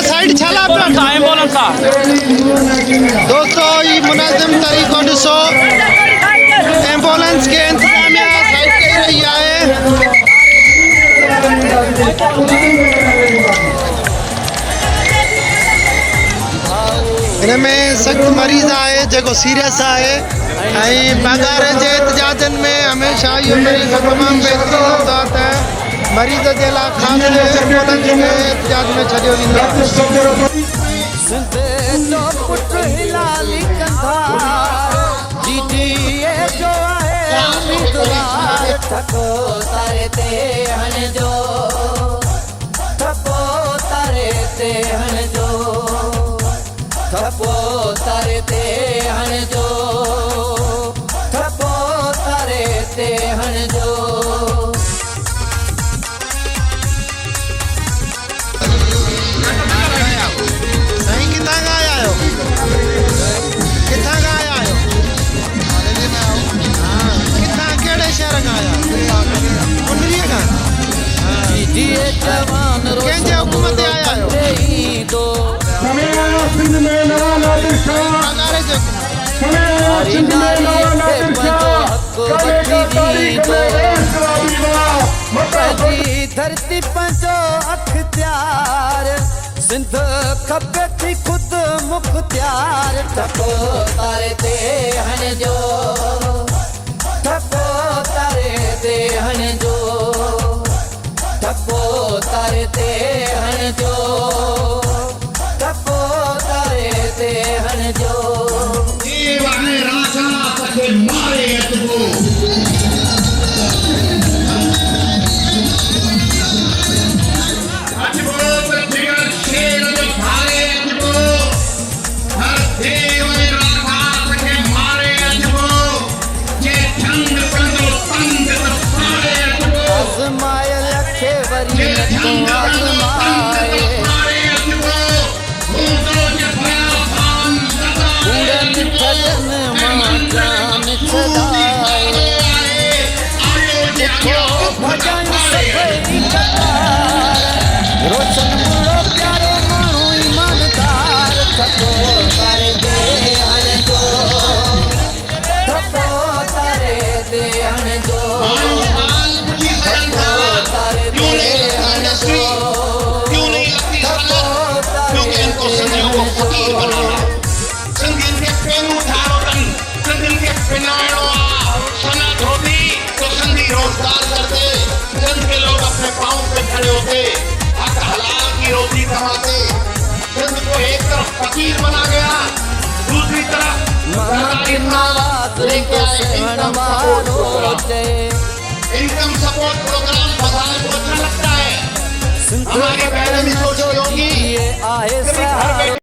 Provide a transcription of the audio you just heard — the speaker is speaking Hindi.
साइड छाला एम्बुलेंस दोस्तों ये मुनाजिम तरीको ॾिसो एम्बुलेंस के इंतजामिया साइड कई रही है। इनमें सख्त मरीज़ है जो सीरियस है पगार के एहतजाजन में हमेशा ये मरीज़ तमाम बेहतरीन होता है। मरीज़ के लिए खास एम्बुलेंस के एहतजाज में छो हुकूमत आया धरती पंजो अख्तियार सिंध खपे थी खुद मुख्तियार ठको तारे ते हन जो ठको तारे ते हन जो ठको तारे ते हन जो ठको तारे ते हन जो वाने राजा तके मारे अतबो रोशन मुड़ो प्यारो मानू ईमानदार ठको तारे दे हन जो ठको तारे दे हन जो ठको तारे दे हन जो क्यों नहीं लगती सनत क्योंकि इनको संधियों को फकीर बनाना संधियों के पेन उठाओ संधियों के पिनाड़ो सनत होती तो संधि रोजगार करते संध के लोग अपने पाँव पे खड़े होते हलाल की रोटी कमाते संध को एक तरफ फकीर बना गया दूसरी तरफ इनकम सपोर्ट प्रोग्राम बताने को अच्छा लगता है। हमारी बहनें भी सोच रही होंगी